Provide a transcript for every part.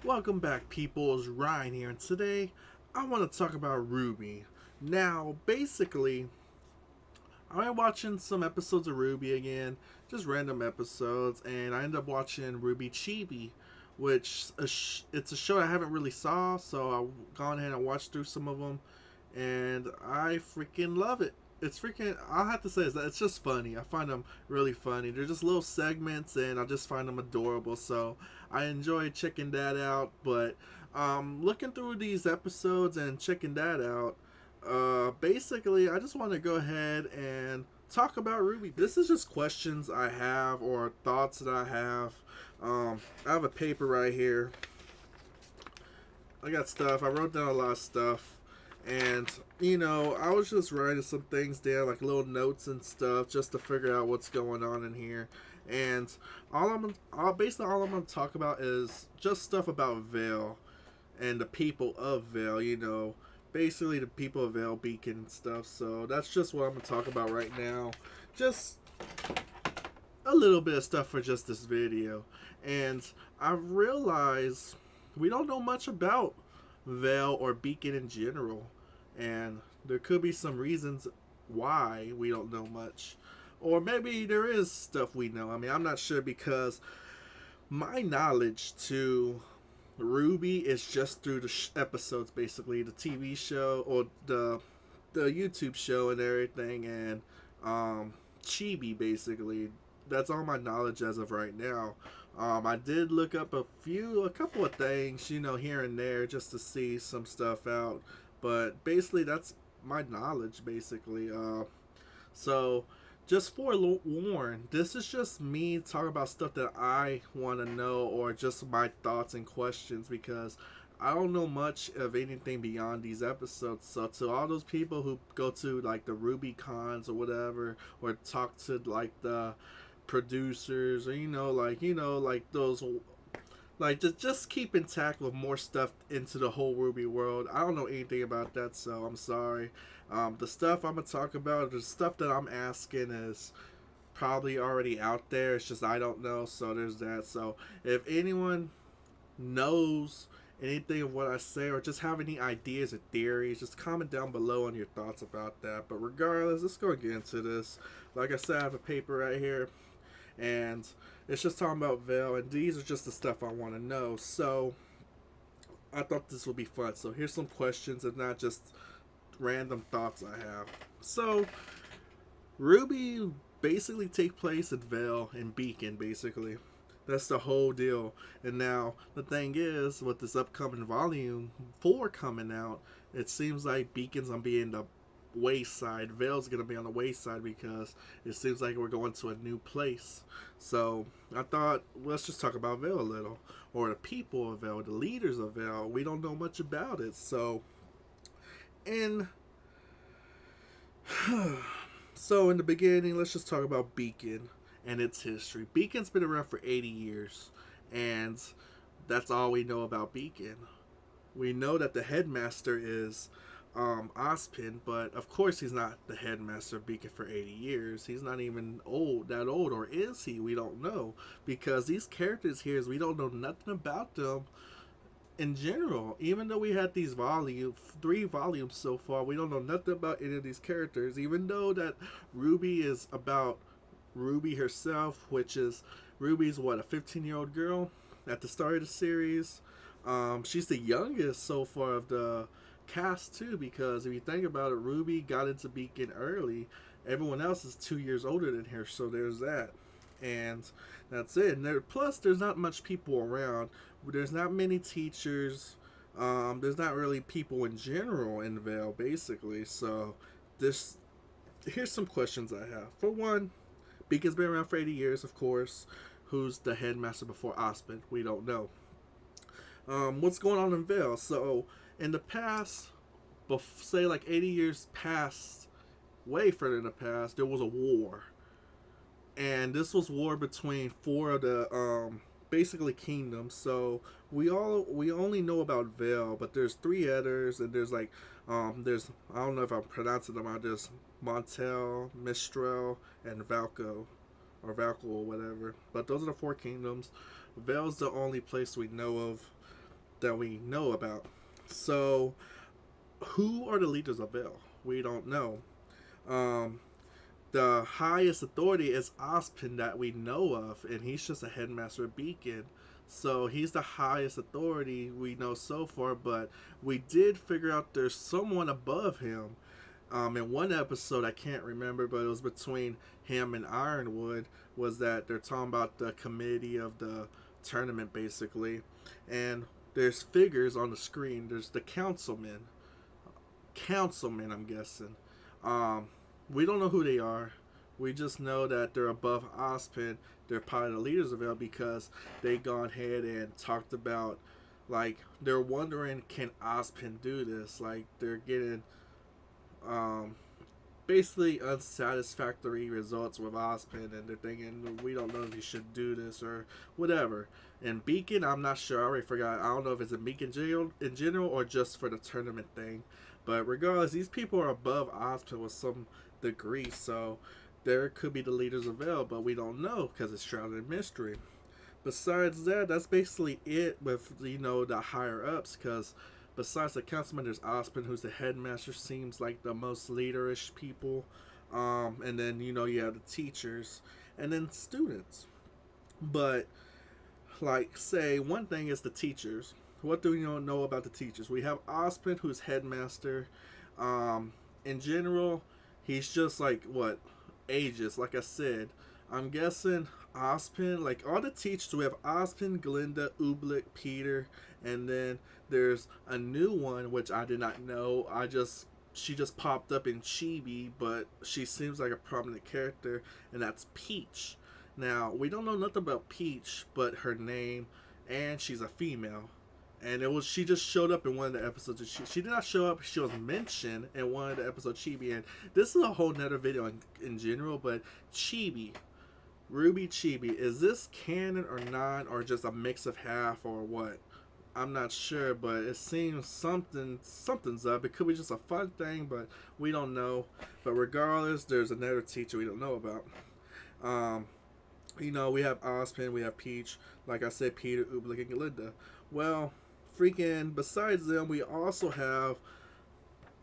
Welcome back, people. It's Ryan here, and today I want to talk about Rwby. Now, basically, I'm watching some episodes of Rwby again, just random episodes, and I ended up watching Rwby Chibi, which it's a show I haven't really saw, so I've gone ahead and watched through some of them, and I freaking love it. It's freaking. I'll have to say is that it's just funny. I find them really funny. They're just little segments, and I just find them adorable. So I enjoy checking that out. But looking through these episodes and checking that out, basically, I just want to go ahead and talk about Rwby. This is just questions I have or thoughts that I have. I have a paper right here. I got stuff. I wrote down a lot of stuff. And, I was just writing some things down, like little notes and stuff, just to figure out what's going on in here. And basically all I'm gonna talk about is just stuff about Vale and the people of Vale. Basically the people of Vale Beacon and stuff. So that's just what I'm gonna talk about right now. Just a little bit of stuff for just this video. And I've realized we don't know much about Vale or Beacon in general, and there could be some reasons why we don't know much, or maybe there is stuff we know. I mean, I'm not sure, because my knowledge to Rwby is just through the episodes, basically the TV show or the YouTube show and everything, and Chibi, basically. That's all my knowledge as of right now. I did look up a couple of things, here and there, just to see some stuff out. But basically, that's my knowledge, basically. So, just forewarned, this is just me talking about stuff that I want to know, or just my thoughts and questions, because I don't know much of anything beyond these episodes. So, to all those people who go to, like, the Rwby cons or whatever, or talk to, like, the producers, or like those, like, just keep intact with more stuff into the whole Rwby world. I don't know anything about that, so I'm sorry. The stuff I'm gonna talk about, the stuff that I'm asking, is probably already out there. It's just I don't know, so there's that. So if anyone knows anything of what I say, or just have any ideas or theories, just comment down below on your thoughts about that. But regardless, let's go get into this. Like I said, I have a paper right here, and it's just talking about Vale, and these are just the stuff I want to know. So I thought this would be fun. So here's some questions, and not just random thoughts I have. So Rwby basically take place at Vale and Beacon, basically. That's the whole deal. And now the thing is, with this upcoming volume 4 coming out, it seems like Beacon's gonna be in the wayside. Vale's gonna be on the wayside, because it seems like we're going to a new place. So I thought, let's just talk about Vale a little, or the people of Vale, the leaders of Vale. We don't know much about it. So in in the beginning, let's just talk about Beacon and its history. Beacon's been around for 80 years, and that's all we know about Beacon. We know that the headmaster is Ozpin, but of course he's not the headmaster of Beacon for 80 years. He's not even that old, or is he? We don't know, because these characters here, we don't know nothing about them in general. Even though we had these 3 volumes so far, we don't know nothing about any of these characters, even though that Rwby is about Rwby herself, which is, Rwby's what, a 15-year-old girl at the start of the series. She's the youngest so far of the cast too, because if you think about it, Rwby got into Beacon early. Everyone else is 2 years older than her, so there's that. And that's it. And plus, there's not much people around. There's not many teachers. There's not really people in general in Vale, basically. So here's some questions I have. For one, Beacon's been around for 80 years, of course. Who's the headmaster before Ozpin? We don't know. What's going on in Vale? So in the past, say like 80 years past, way further in the past, there was a war. And this was war between 4 of the basically kingdoms. So we only know about Vale, but there's 3 others, and there's like there's, I don't know if I'm pronouncing them out, there's Montel, Mistral, and Valco, or Valco, or whatever. But those are the 4 kingdoms. Vale's the only place we know of that we know about. So, who are the leaders of Vale? We don't know. Um, the highest authority is Ozpin that we know of, and he's just a headmaster of Beacon. So he's the highest authority we know so far, but we did figure out there's someone above him. In one episode, I can't remember, but it was between him and Ironwood, was that they're talking about the committee of the tournament, basically. And there's figures on the screen. There's the councilmen, I'm guessing. Um, we don't know who they are. We just know that they're above Ozpin. They're part of the leaders of it because they gone ahead and talked about, like, they're wondering, can Ozpin do this? Like, they're getting um, basically unsatisfactory results with Ozpin, and they're thinking, we don't know if he should do this or whatever. And Beacon, I'm not sure. I already forgot. I don't know if it's a Beacon in general or just for the tournament thing. But regardless, these people are above Ozpin with some degree, so there could be the leaders of Vale, but we don't know because it's shrouded in mystery. Besides that, that's basically it with, the higher ups, because besides the councilman, there's Ozpin, who's the headmaster, seems like the most leaderish people. And then, you have the teachers and then students. But, like, say, one thing is the teachers. What do we know about the teachers? We have Ozpin, who's headmaster. In general, he's just like, what, ages, like I said. I'm guessing Ozpin, like all the teachers, we have Ozpin, Glinda, Oobleck, Peter, and then there's a new one which I did not know. She just popped up in Chibi, but she seems like a prominent character, and that's Peach. Now, we don't know nothing about Peach but her name, and she's a female. And she just showed up in one of the episodes. She did not show up. She was mentioned in one of the episodes Chibi. And this is a whole nother video in general. But Chibi, Rwby Chibi, is this canon or not, or just a mix of half, or what? I'm not sure, but it seems something's up. It could be just a fun thing, but we don't know. But regardless, there's another teacher we don't know about. We have Ozpin, we have Peach, like I said, Peter, Oobleck, and Glinda. Well, besides them, we also have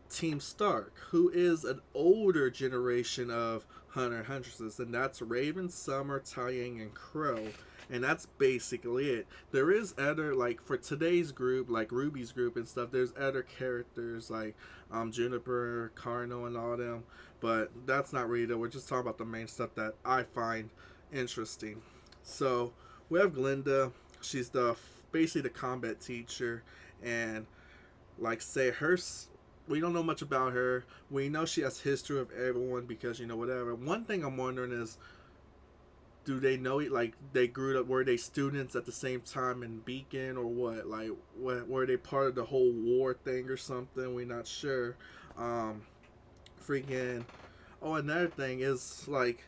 Team Stark, who is an older generation of Hunter and Huntresses, and that's Raven, Summer, Taiyang, and Crow. And that's basically it. There is other, like, for today's group, like Ruby's group and stuff, there's other characters like Juniper, Carno, and all them. But that's not really though. We're just talking about the main stuff that I find interesting. So, we have Glinda. She's basically the combat teacher. And, like, we don't know much about her. We know she has history of everyone because, whatever. One thing I'm wondering is, do they know it? Like, they grew up, were they students at the same time in Beacon or what? Like, were they part of the whole war thing or something? We're not sure. Another thing is, like,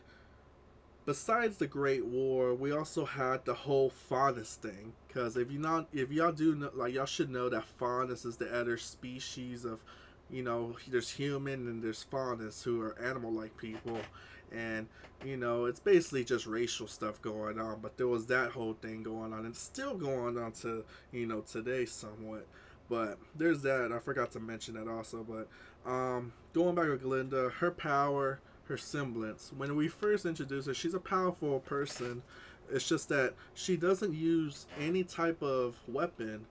besides the Great War, we also had the whole Faunus thing. Because if y'all do know, like, y'all should know that Faunus is the other species of, there's human and there's Faunus, who are animal-like people. And, it's basically just racial stuff going on. But there was that whole thing going on. And it's still going on to, today somewhat. But there's that. I forgot to mention that also. But going back to Glinda, her power, her semblance. When we first introduced her, she's a powerful person. It's just that she doesn't use any type of weapon.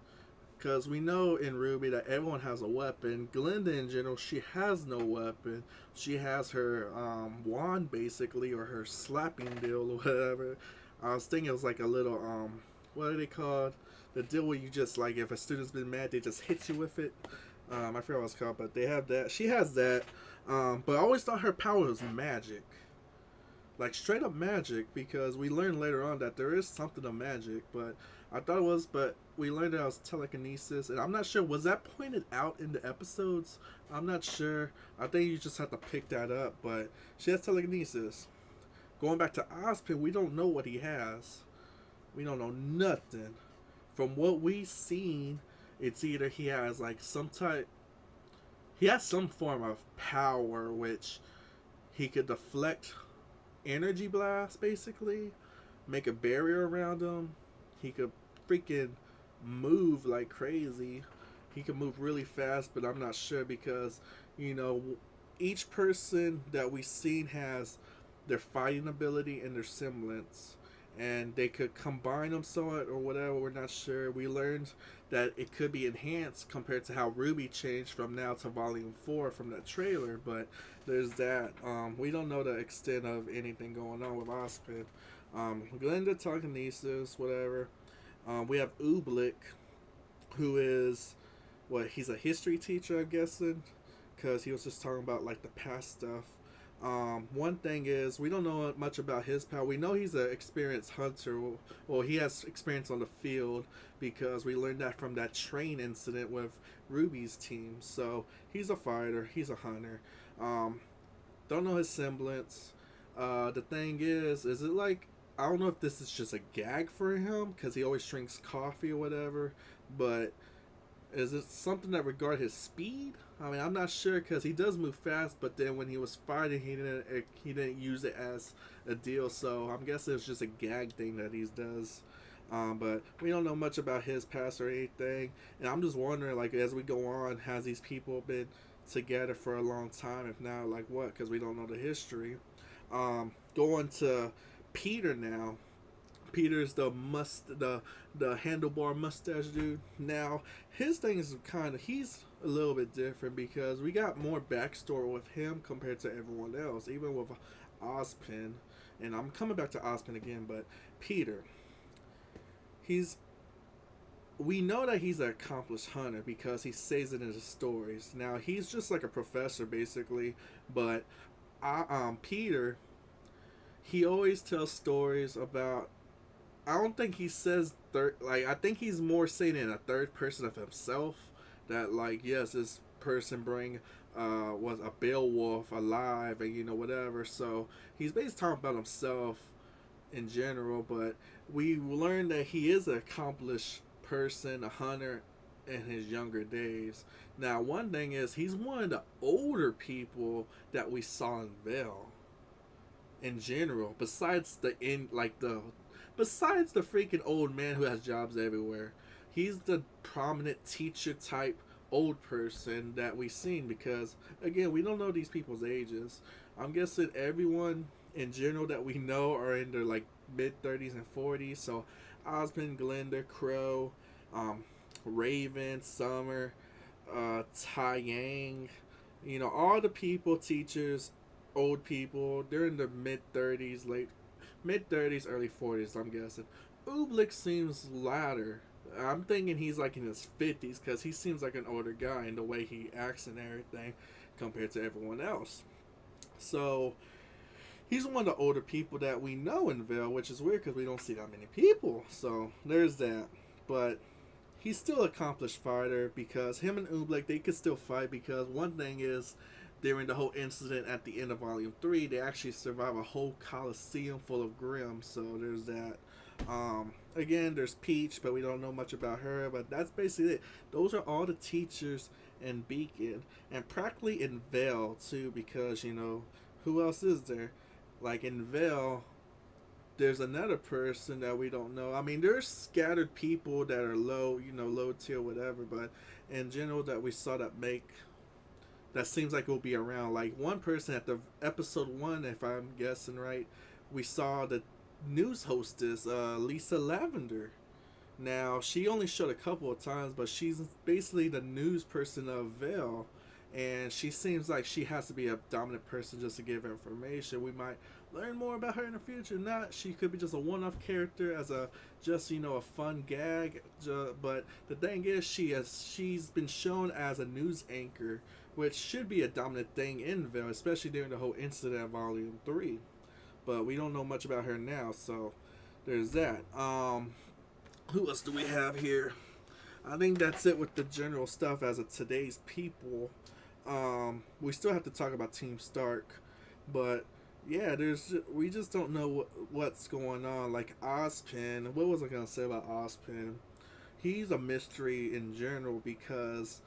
Because we know in Rwby that everyone has a weapon. Glinda in general, she has no weapon. She has her wand basically, or her slapping deal or whatever. I was thinking it was like a little, what are they called? The deal where you just, like, if a student's been mad, they just hit you with it. I forgot what it's called, but they have that. She has that. But I always thought her power was magic. Like, straight up magic, because we learned later on that there is something of magic, but I thought it was, but we learned that it was telekinesis, and I'm not sure, was that pointed out in the episodes? I'm not sure. I think you just have to pick that up, but she has telekinesis. Going back to Ozpin, we don't know what he has. We don't know nothing. From what we've seen, it's either he has, like, he has some form of power, which he could deflect energy blast, basically, make a barrier around him. He could freaking move like crazy. He can move really fast, but I'm not sure because, you know, each person that we've seen has their fighting ability and their semblance. And they could combine them somewhat or whatever, we're not sure. We learned that it could be enhanced compared to how Rwby changed from now to Volume 4 from that trailer, but there's that. We don't know the extent of anything going on with Ozpin. Glenda, telekinesis, whatever. We have Ublik, who is what, he's a history teacher, I'm guessing, because he was just talking about like the past stuff. One thing is we don't know much about his power. We know he's an experienced hunter. Well, he has experience on the field because we learned that from that train incident with Rwby's team. So he's a fighter. He's a hunter. Don't know his semblance. The thing is it like, I don't know if this is just a gag for him because he always drinks coffee or whatever, but is it something that regard his speed? I mean, I'm not sure because he does move fast, but then when he was fighting, he didn't use it as a deal. So I'm guessing it's just a gag thing that he does. But we don't know much about his past or anything, and I'm just wondering, like, as we go on, has these people been together for a long time? If not, like what? Because we don't know the history. Going to Peter now. Peter's the handlebar mustache dude. Now his thing is he's a little bit different because we got more backstory with him compared to everyone else, even with Ozpin. And I'm coming back to Ozpin again, but Peter, he's we know that he's an accomplished hunter because he says it in his stories. Now he's just like a professor basically, but Peter, he always tells stories about, I don't think he says third. Like, I think he's more saying in a third person of himself. That, like, yes, this person was a Beowulf alive, and whatever. So he's basically talking about himself in general. But we learned that he is an accomplished person, a hunter, in his younger days. Now, one thing is he's one of the older people that we saw in Vale. In general, besides the freaking old man who has jobs everywhere, he's the prominent teacher type old person that we've seen because, again, we don't know these people's ages. I'm guessing everyone in general that we know are in their like mid 30s and 40s. So Osmond, Glenda, Crow, Raven, Summer, Tai Yang, all the people, teachers, old people, they're in their mid 30s, early 40s, I'm guessing. Ublik seems latter. I'm thinking he's like in his 50s because he seems like an older guy in the way he acts and everything compared to everyone else. So he's one of the older people that we know in Vale, which is weird because we don't see that many people. So there's that. But he's still an accomplished fighter because him and Ublik, they could still fight because one thing is, during the whole incident at the end of Volume 3, they actually survive a whole coliseum full of Grimm, so there's that. Again, there's Peach, but we don't know much about her, but that's basically it. Those are all the teachers in Beacon, and practically in Vale, too, because, who else is there? Like, in Vale, there's another person that we don't know. I mean, there's scattered people that are low, low tier, whatever, but in general that we saw that seems like will be around. Like one person at the episode 1, if I'm guessing right, we saw the news hostess, Lisa Lavender. Now she only showed a couple of times, but she's basically the news person of Vale, and she seems like she has to be a dominant person just to give information. We might learn more about her in the future. Not, she could be just a one-off character as a a fun gag. But the thing is, she's been shown as a news anchor, which should be a dominant thing in Vale, especially during the whole incident of Volume 3. But we don't know much about her now, so there's that. Who else do we have here? I think that's it with the general stuff as of today's people. We still have to talk about Team Stark, but yeah, we just don't know what's going on. Like Ozpin, what was I gonna say about Ozpin? He's a mystery in general because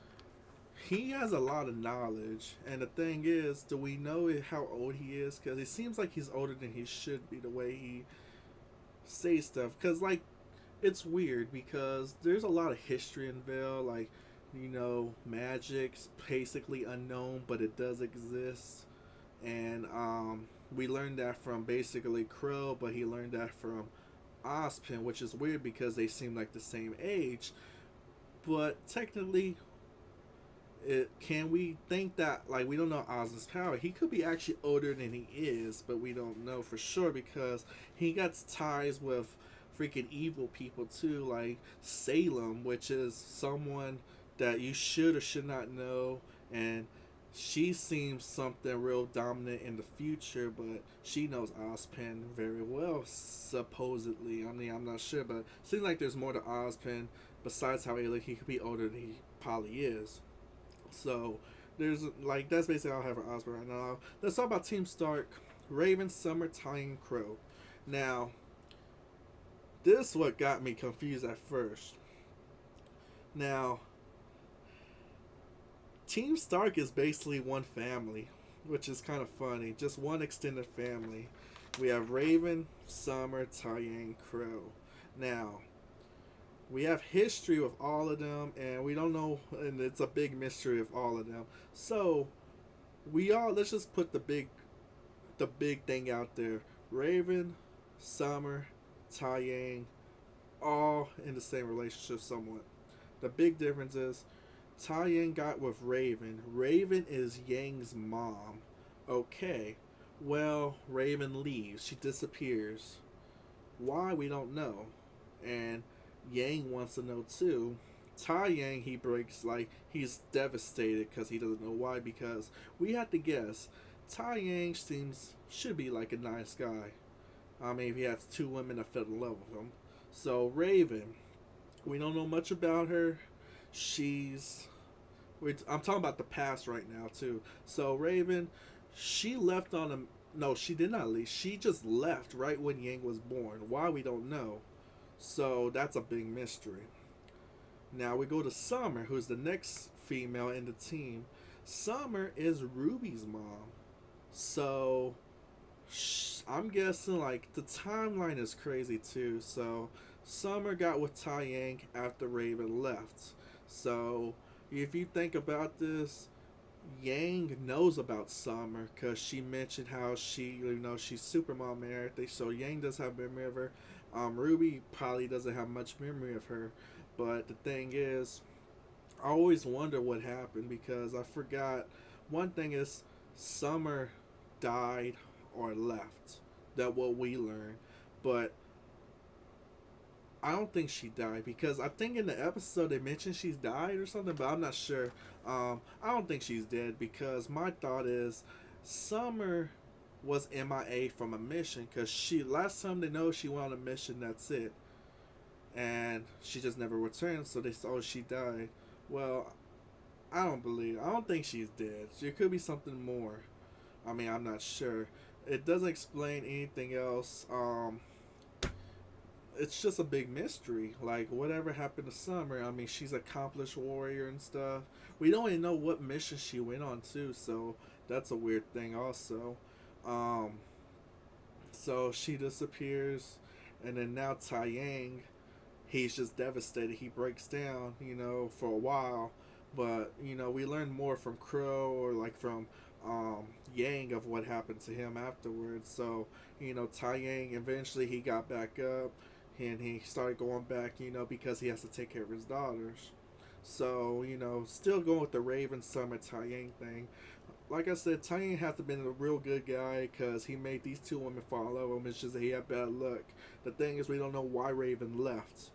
he has a lot of knowledge, and the thing is, do we know how old he is? Because it seems like he's older than he should be the way he says stuff. Because like it's weird because there's a lot of history in Vale. Like, magic's basically unknown, but it does exist. And we learned that from basically Crow, but he learned that from Ozpin, which is weird because they seem like the same age. But technically, can we think that, like, we don't know Oz's power? He could be actually older than he is, but we don't know for sure because he got ties with freaking evil people too, like Salem, which is someone that you should or should not know, and she seems something real dominant in the future, but she knows Ozpin very well, supposedly. I mean, I'm not sure, but it seems like there's more to Ozpin besides how he could be older than he probably is. So there's like that's basically all I have for Osborne right now. Let's talk about Team Stark, Raven, Summer, Ty, and Crow. Now, this what got me confused at first. Now, Team Stark is basically one family, which is kind of funny. Just one extended family. We have Raven, Summer, Ty, and Crow. Now, we have history with all of them, and we don't know, and it's a big mystery of all of them. So we all let's just put the big thing out there. Raven, Summer, Taiyang, all in the same relationship somewhat. The big difference is Taiyang got with Raven. Raven is Yang's mom. Okay. Well, Raven leaves. She disappears. Why, we don't know. And Yang wants to know too. Taiyang, he breaks, like, he's devastated because he doesn't know why, because we have to guess. Taiyang should be like a nice guy. I mean, if he has two women that fell in love with him. So Raven, we don't know much about her. She's I'm talking about the past right now too. So Raven, she left on a no, she did not leave. She just left right when Yang was born. Why, we don't know. So that's a big mystery. Now we go to Summer, who's the next female in the team. Summer is Ruby's mom. So I'm guessing like the timeline is crazy too. So Summer got with Taiyang after Raven left. So if you think about this, Yang knows about Summer because she mentioned how she's super mom and everything. So Yang does have memory of her. Rwby probably doesn't have much memory of her, but the thing is, I always wonder what happened because I forgot. One thing is, Summer died or left. That what we learned, but I don't think she died because I think in the episode they mentioned she's died or something, but I'm not sure. I don't think she's dead because my thought is Summer was MIA from a mission because she last time they know she went on a mission. That's it, and she just never returned. So they said, oh, she died. Well, I don't believe. I don't think she's dead. There could be something more. I mean, I'm not sure. It doesn't explain anything else. It's just a big mystery. Like, whatever happened to Summer? I mean, she's an accomplished warrior and stuff. We don't even know what mission she went on too, so that's a weird thing also. Um, so she disappears, and then now Taiyang, he's just devastated. He breaks down, for a while. But we learn more from Crow or like from Yang of what happened to him afterwards. So Taiyang eventually he got back up and he started going back, because he has to take care of his daughters. So, still going with the Raven Summer Taiyang thing. Like I said, Taiyang has to have been a real good guy because he made these two women fall in love with him. It's just that he had bad luck. The thing is, we don't know why Raven left.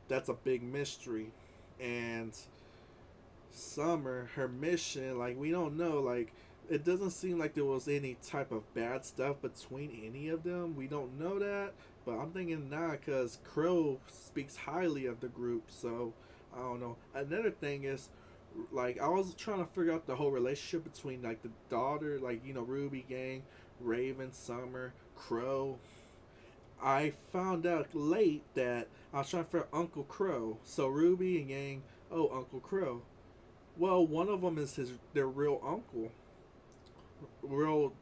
That's a big mystery. And Summer, her mission, like, we don't know. Like, it doesn't seem like there was any type of bad stuff between any of them. We don't know that. But I'm thinking not because Crow speaks highly of the group. So, I don't know. Another thing is, like, I was trying to figure out the whole relationship between, like, the daughter, like, Rwby gang, Raven, Summer, Crow. I found out late that I was trying to figure out Uncle Crow. So Rwby and Yang, oh, Uncle Crow. Well, one of them is their real uncle. Real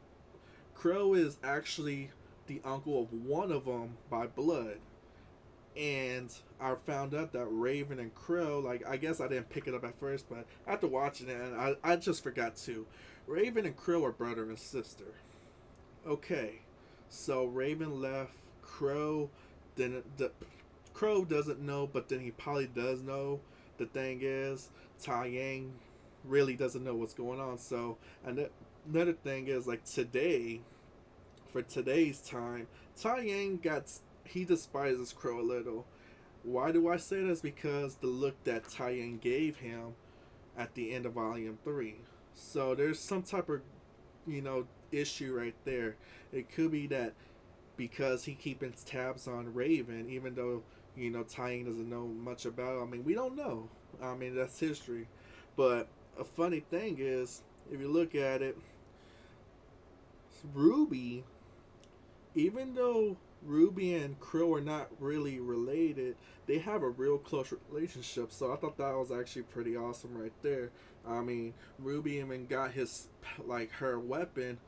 Crow is actually the uncle of one of them by blood. And I found out that Raven and Crow, like, I guess I didn't pick it up at first, but after watching it, and I just forgot too. Raven and Crow are brother and sister. Okay, so Raven left. Crow didn't. Crow doesn't know, but then he probably does know. The thing is, Tai Yang really doesn't know what's going on. So, and another thing is, like, today, for today's time, Tai Yang he despises Crow a little. Why do I say this? Because the look that Tai Yang gave him at the end of Volume 3. So there's some type of, issue right there. It could be that because he keeps tabs on Raven, even though, Tai Yang doesn't know much about it. I mean, we don't know. I mean, that's history. But a funny thing is, if you look at it, Rwby, even though Rwby and Krill are not really related, they have a real close relationship. So I thought that was actually pretty awesome right there. I mean, Rwby even got her weapon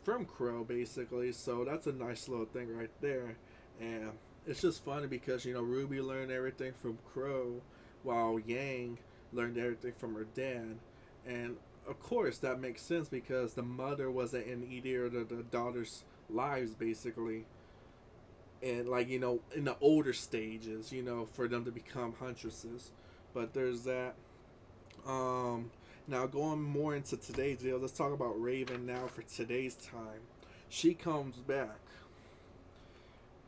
from Crow basically. So that's a nice little thing right there. And it's just funny because Rwby learned everything from Crow, while Yang learned everything from her dad. And of course that makes sense because the mother wasn't in either of the daughter's lives basically, and in the older stages, for them to become huntresses. But there's that. Now going more into today's deal, let's talk about Raven now for today's time. She comes back.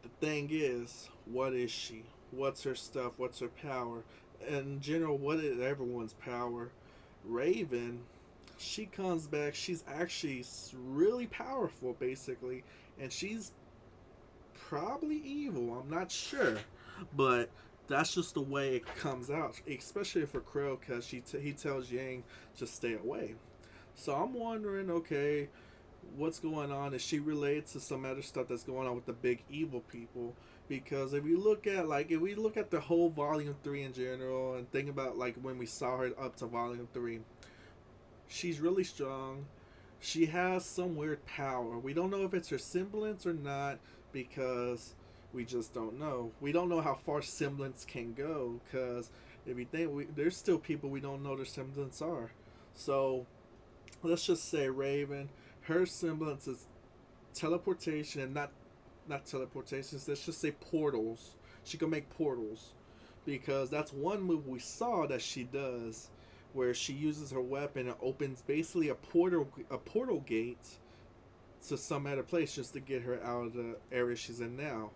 The thing is, what is she? What's her stuff? What's her power? In general, what is everyone's power? Raven, she comes back. She's actually really powerful, basically, and she's probably evil. I'm not sure, but that's just the way it comes out, especially for Crow, because he tells Yang to stay away. So I'm wondering, okay, what's going on? Is she related to some other stuff that's going on with the big evil people? Because if we look at the whole Volume 3 in general and think about when we saw her up to Volume 3, she's really strong. She has some weird power. We don't know if it's her semblance or not because we just don't know. We don't know how far semblance can go because if you think there's still people we don't know their semblance are. So let's just say Raven, her semblance is teleportation, and not teleportations. Let's just say portals. She can make portals because that's one move we saw that she does, where she uses her weapon and opens basically a portal gate to some other place just to get her out of the area she's in now.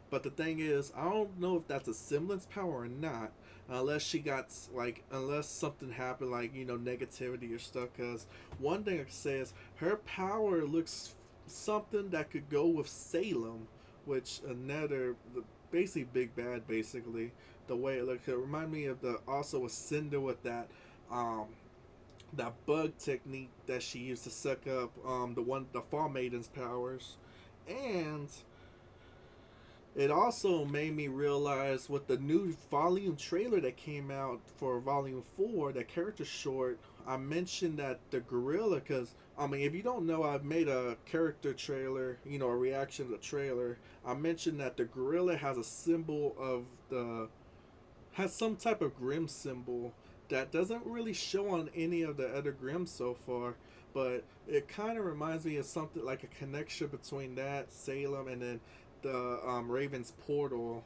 But the thing is, I don't know if that's a semblance power or not, unless unless something happened negativity or stuff. Because one thing I can say is her power looks something that could go with Salem, which basically big bad basically. The way it looks, it remind me of also a Cinder with that that bug technique that she used to suck up the Fall Maiden's powers. And it also made me realize with the new volume trailer that came out for Volume 4, that character short, I mentioned that the gorilla, because, if you don't know, I've made a character trailer, a reaction to the trailer. I mentioned that the gorilla has a symbol has some type of Grim symbol that doesn't really show on any of the other Grims so far, but it kind of reminds me of something like a connection between that, Salem, and then the Raven's portal.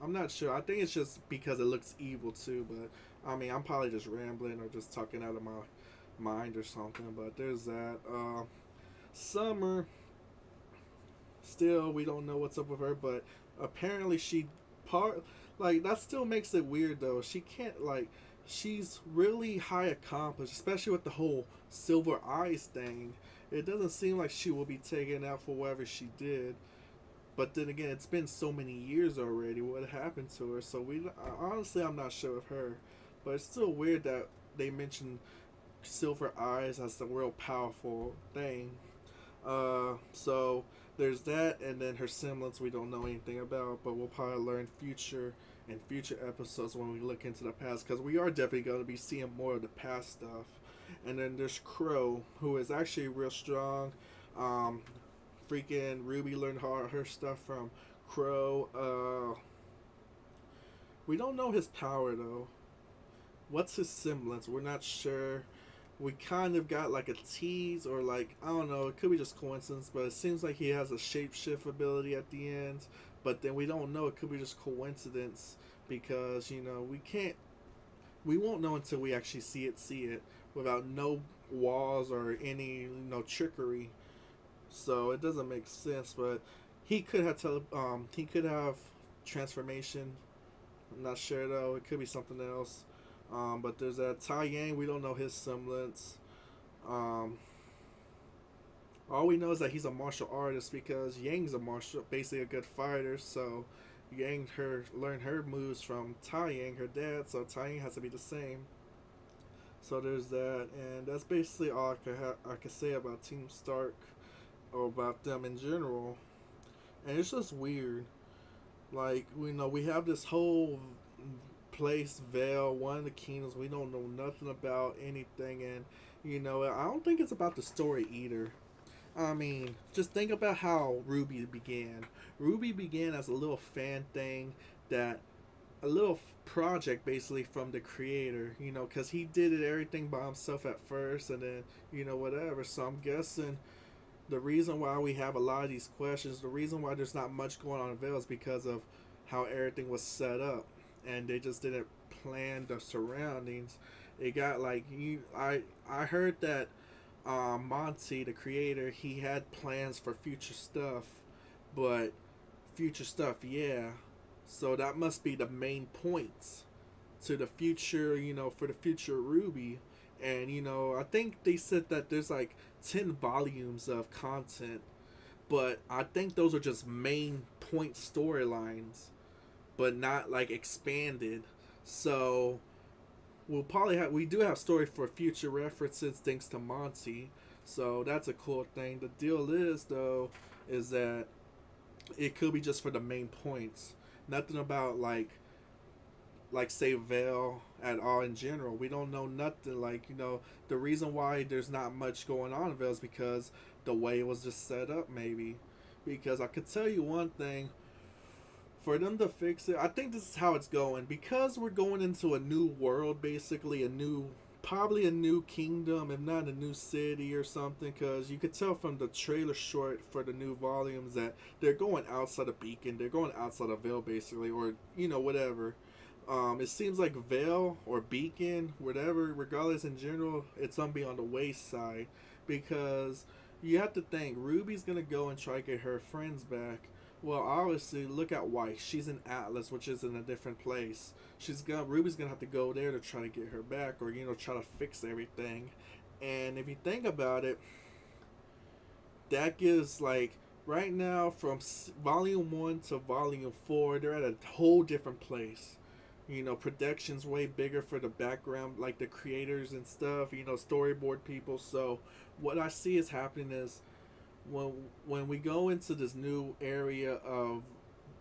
I'm not sure. I think it's just because it looks evil too, but I'm probably just rambling or just talking out of my mind or something. But there's that. Summer, still we don't know what's up with her, but apparently that still makes it weird though. She can't she's really high accomplished, especially with the whole silver eyes thing. It doesn't seem like she will be taken out for whatever she did. But then again, it's been so many years already. What happened to her? So honestly, I'm not sure of her. But it's still weird that they mention silver eyes as the real powerful thing. So there's that, and then her semblance we don't know anything about, but we'll probably learn in future episodes when we look into the past, because we are definitely going to be seeing more of the past stuff. And then there's Crow, who is actually real strong. Freaking Rwby learned her stuff from Crow. We don't know his power though. What's his semblance? We're not sure. We kind of got like a tease, or like, I don't know, it could be just coincidence, but it seems like he has a shapeshift ability at the end. But then we don't know, it could be just coincidence, because we won't know until we actually see it without no walls or any trickery. So it doesn't make sense. But he could have transformation. I'm not sure though. It could be something else. But there's that Tai Yang. We don't know his semblance. Um, all we know is that he's a martial artist, because Yang's basically a good fighter. So Yang learned her moves from Tai Yang, her dad. So Tai Yang has to be the same. So there's that, and that's basically all I could say about Team Stark, or about them in general. And it's just weird. Like, we have this whole place, Vale, one of the kingdoms. We don't know nothing about anything, and I don't think it's about the story either. I mean, just think about how Rwby began. Rwby began as a little fan thing, that a little project basically from the creator, because he did it everything by himself at first, and then whatever. So I'm guessing the reason why we have a lot of these questions, the reason why there's not much going on in Vale, is because of how everything was set up, and they just didn't plan the surroundings. It got like I heard that Monty, the creator, he had plans for future stuff, but future stuff, yeah. So that must be the main points to the future, for the future Rwby. And I think they said that there's like 10 volumes of content, but I think those are just main point storylines, but not like expanded. So we do have story for future references thanks to Monty. So that's a cool thing. The deal is though is that it could be just for the main points. Nothing about like say Vale at all in general. We don't know nothing. Like, the reason why there's not much going on in Vale is because the way it was just set up, maybe. Because I could tell you one thing, for them to fix it, I think this is how it's going. Because we're going into a new world, basically probably a new kingdom, if not a new city or something. Because you could tell from the trailer short for the new volumes that they're going outside of Beacon, they're going outside of Vale, basically, or whatever. It seems like Vale or Beacon, whatever, regardless, in general, it's gonna be on the wayside, because you have to think Ruby's gonna go and try to get her friends back. Well, obviously, look at White. She's in Atlas, which is in a different place. Ruby's gonna have to go there to try to get her back, or try to fix everything. And if you think about it, that gives like right now from volume 1 to volume 4, they're at a whole different place. Production's way bigger for the background, like the creators and stuff, storyboard people. So what I see is happening is when we go into this new area of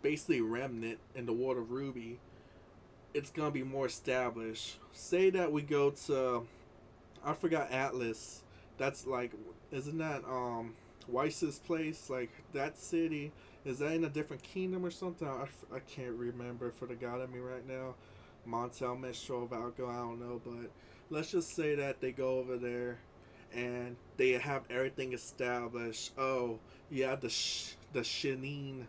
basically Remnant in the world of Rwby, it's gonna be more established. Say that we go to, I forgot, Atlas. That's like, isn't that Weiss's place? Like that city, is that in a different kingdom or something? I can't remember for the god of me right now. Montel, Mestral, Valko, I don't know. But let's just say that they go over there and they have everything established. Oh, you have the Shanine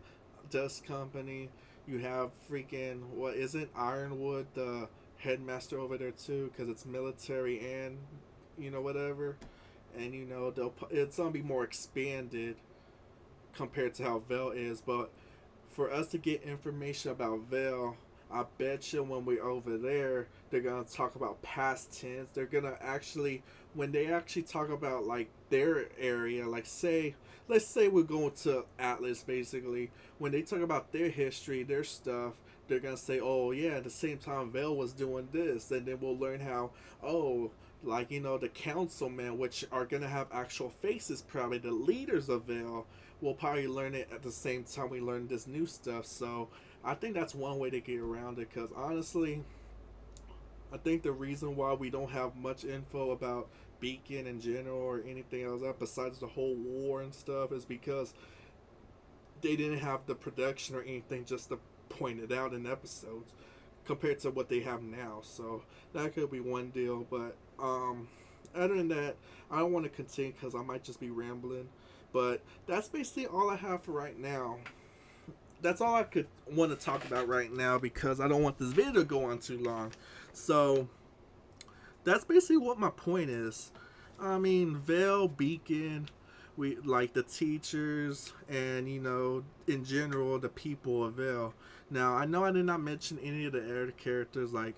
Dust Company. You have freaking, what is it? Ironwood, the headmaster over there too, because it's military and, whatever. And, it's going to be more expanded compared to how Vale is. But for us to get information about Vale, I bet you when we're over there, they're gonna talk about past tense. They're gonna actually, when they actually talk about like their area, like let's say we're going to Atlas, basically. When they talk about their history, their stuff, they're gonna say, oh yeah, at the same time Vale was doing this, and then we'll learn how, oh, like the councilmen, which are gonna have actual faces, probably the leaders of Vale, we'll probably learn it at the same time we learn this new stuff. So I think that's one way to get around it, because honestly, I think the reason why we don't have much info about Beacon in general or anything else besides the whole war and stuff is because they didn't have the production or anything just to point it out in episodes. compared to what they have now. So that could be one deal. But other than that, I don't want to continue because I might just be rambling. But that's basically all I have for right now. That's all I could want to talk about right now because I don't want this video to go on too long. So that's basically what my point is. I mean, Vale, Beacon, we like the teachers, and in general the people of Vale. Now I know I did not mention any of the other characters, like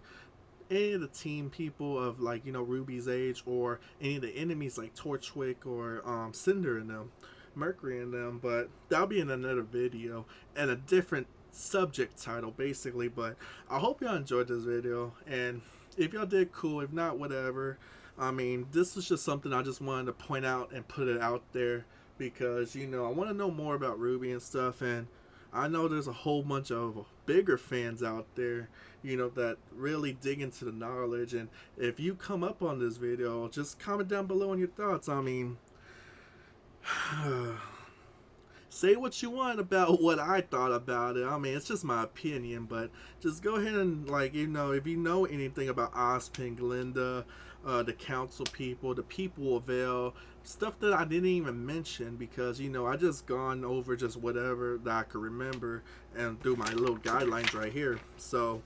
any of the team people of like Rwby's age, or any of the enemies like Torchwick or Cinder and them, Mercury and them. But that'll be in another video and a different subject title basically. But I hope y'all enjoyed this video, and if y'all did, cool. If not, whatever. I mean, this was just something I just wanted to point out and put it out there because, I want to know more about Rwby and stuff. And I know there's a whole bunch of bigger fans out there, that really dig into the knowledge. And if you come up on this video, just comment down below on your thoughts. I mean, say what you want about what I thought about it. I mean, it's just my opinion, but just go ahead and, like, if you know anything about Ozpin, Glinda, the council people, the people of Vale, stuff that I didn't even mention because, I just gone over just whatever that I could remember and through my little guidelines right here. So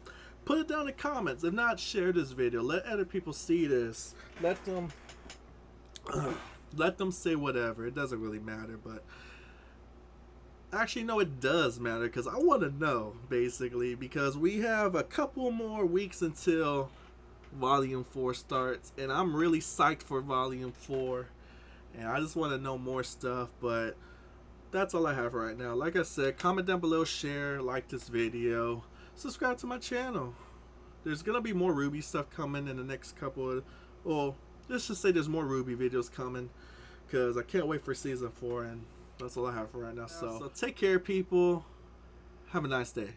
put it down in the comments. If not, share this video. Let other people see this. Let them say whatever. It doesn't really matter, but actually, no, it does matter because I want to know, basically, because we have a couple more weeks until Volume 4 starts, and I'm really psyched for Volume 4, and I just want to know more stuff. But that's all I have right now. Like I said, comment down below, share, like this video, subscribe to my channel. There's going to be more Rwby stuff coming in the next couple of, well, let's just say there's more Rwby videos coming because I can't wait for Season 4, and that's all I have for right now. So take care, people. Have a nice day.